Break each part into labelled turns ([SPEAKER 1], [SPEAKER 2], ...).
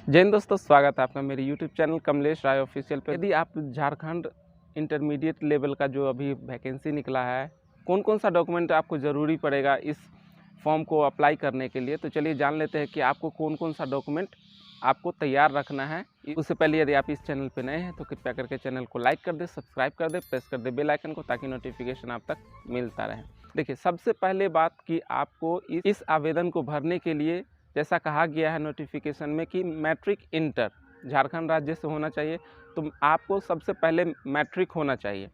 [SPEAKER 1] जय हिंद दोस्तों, स्वागत है आपका मेरे YouTube चैनल कमलेश राय ऑफिशियल पे। यदि आप झारखंड इंटरमीडिएट लेवल का जो अभी वैकेंसी निकला है, कौन कौन सा डॉक्यूमेंट आपको ज़रूरी पड़ेगा इस फॉर्म को अप्लाई करने के लिए, तो चलिए जान लेते हैं कि आपको कौन कौन सा डॉक्यूमेंट आपको तैयार रखना है। उससे पहले यदि आप इस चैनल पर नए हैं तो कृपया करके चैनल को लाइक कर दे, सब्सक्राइब कर दे, प्रेस कर दे बेल आइकन को, ताकि नोटिफिकेशन आप तक मिलता रहे। देखिए, सबसे पहले बात कि आपको इस आवेदन को भरने के लिए जैसा कहा गया है नोटिफिकेशन में कि मैट्रिक इंटर झारखंड राज्य से होना चाहिए, तो आपको सबसे पहले मैट्रिक होना चाहिए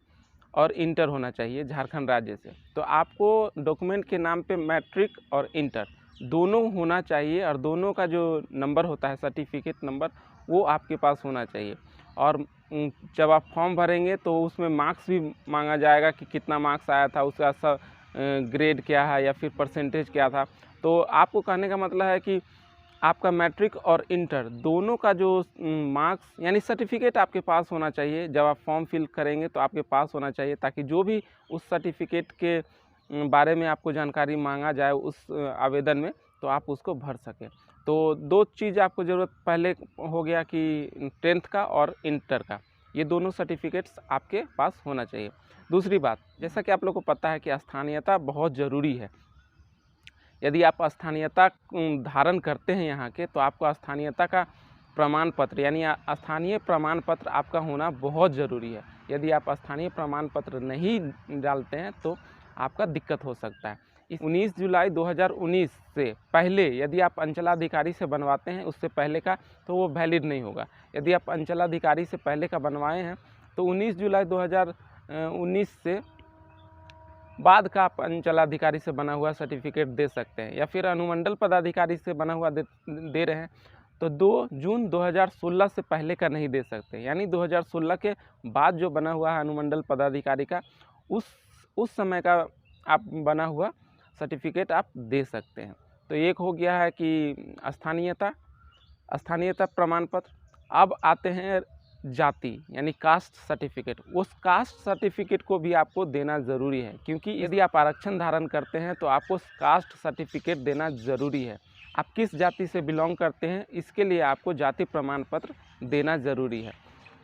[SPEAKER 1] और इंटर होना चाहिए झारखंड राज्य से। तो आपको डॉक्यूमेंट के नाम पे मैट्रिक और इंटर दोनों होना चाहिए, और दोनों का जो नंबर होता है सर्टिफिकेट नंबर, वो आपके पास होना चाहिए। और जब आप फॉर्म भरेंगे तो उसमें मार्क्स भी मांगा जाएगा कि कितना मार्क्स आया था, उसका ग्रेड क्या है या फिर परसेंटेज क्या था। तो आपको कहने का मतलब है कि आपका मैट्रिक और इंटर दोनों का जो मार्क्स यानी सर्टिफिकेट आपके पास होना चाहिए। जब आप फॉर्म फिल करेंगे तो आपके पास होना चाहिए, ताकि जो भी उस सर्टिफिकेट के बारे में आपको जानकारी मांगा जाए उस आवेदन में, तो आप उसको भर सकें। तो दो चीज़ आपको ज़रूरत पहले हो गया कि 10th का और इंटर का, ये दोनों सर्टिफिकेट्स आपके पास होना चाहिए। दूसरी बात, जैसा कि आप लोग को पता है कि स्थानीयता बहुत ज़रूरी है। यदि आप स्थानीयता धारण करते हैं यहाँ के, तो आपको स्थानीयता का प्रमाण पत्र यानी स्थानीय प्रमाण पत्र आपका होना बहुत ज़रूरी है। यदि आप स्थानीय प्रमाण पत्र नहीं डालते हैं तो आपका दिक्कत हो सकता है। इस 19 जुलाई 2019 से पहले यदि आप अंचलाधिकारी से बनवाते हैं, उससे पहले का, तो वो वैलिड नहीं होगा। यदि आप अंचलाधिकारी से पहले का बनवाए हैं तो 19 जुलाई 2019 से बाद का आप अंचलाधिकारी से बना हुआ सर्टिफिकेट दे सकते हैं, या फिर अनुमंडल पदाधिकारी से बना हुआ दे रहे हैं तो 2 जून 2016 से पहले का नहीं दे सकते। यानी 2016 के बाद जो बना हुआ है अनुमंडल पदाधिकारी का, उस समय का आप बना हुआ सर्टिफिकेट आप दे सकते हैं। तो एक हो गया है कि स्थानीयता प्रमाण पत्र। अब आते हैं जाति यानी कास्ट सर्टिफिकेट। उस कास्ट सर्टिफिकेट को भी आपको देना ज़रूरी है, क्योंकि यदि आप आरक्षण धारण करते हैं तो आपको कास्ट सर्टिफिकेट देना ज़रूरी है। आप किस जाति से बिलोंग करते हैं, इसके लिए आपको जाति प्रमाण पत्र देना ज़रूरी है।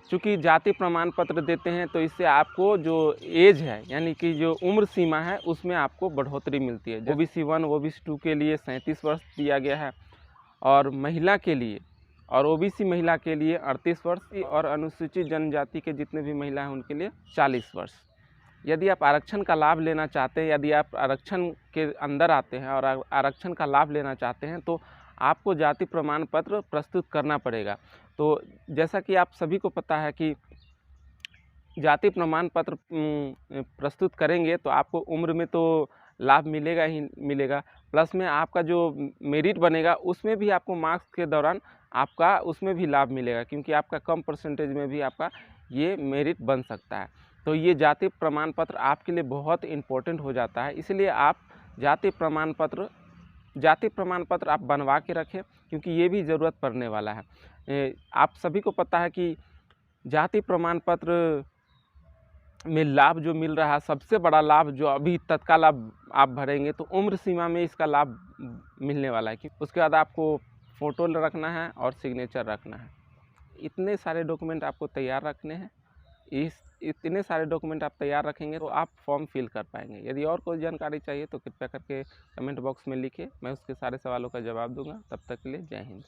[SPEAKER 1] चूँकि जाति प्रमाण पत्र देते हैं तो इससे आपको जो एज है यानी कि जो उम्र सीमा है, उसमें आपको बढ़ोतरी मिलती है। OBC 1 OBC 2 के लिए 37 वर्ष दिया गया है, और महिला के लिए और OBC महिला के लिए 38 वर्ष, और अनुसूचित जनजाति के जितने भी महिला हैं उनके लिए 40 वर्ष। यदि आप आरक्षण का लाभ लेना चाहते हैं, यदि आप आरक्षण के अंदर आते हैं और आरक्षण का लाभ लेना चाहते हैं, तो आपको जाति प्रमाण पत्र प्रस्तुत करना पड़ेगा। तो जैसा कि आप सभी को पता है कि जाति प्रमाण पत्र प्रस्तुत करेंगे तो आपको उम्र में तो लाभ मिलेगा ही मिलेगा, प्लस में आपका जो मेरिट बनेगा उसमें भी आपको मार्क्स के दौरान आपका उसमें भी लाभ मिलेगा, क्योंकि आपका कम परसेंटेज में भी आपका ये मेरिट बन सकता है। तो ये जाति प्रमाण पत्र आपके लिए बहुत इम्पोर्टेंट हो जाता है, इसलिए आप जाति प्रमाण पत्र आप बनवा के रखें, क्योंकि ये भी ज़रूरत पड़ने वाला है। आप सभी को पता है कि जाति प्रमाण पत्र में लाभ जो मिल रहा है, सबसे बड़ा लाभ जो अभी तत्काल आप भरेंगे तो उम्र सीमा में इसका लाभ मिलने वाला है। कि उसके बाद आपको फ़ोटो रखना है और सिग्नेचर रखना है। इतने सारे डॉक्यूमेंट आपको तैयार रखने हैं। इतने सारे डॉक्यूमेंट आप तैयार रखेंगे तो आप फॉर्म फिल कर पाएंगे। यदि और कोई जानकारी चाहिए तो कृपया करके कमेंट बॉक्स में लिखिए, मैं उसके सारे सवालों का जवाब दूंगा। तब तक के लिए जय हिंद।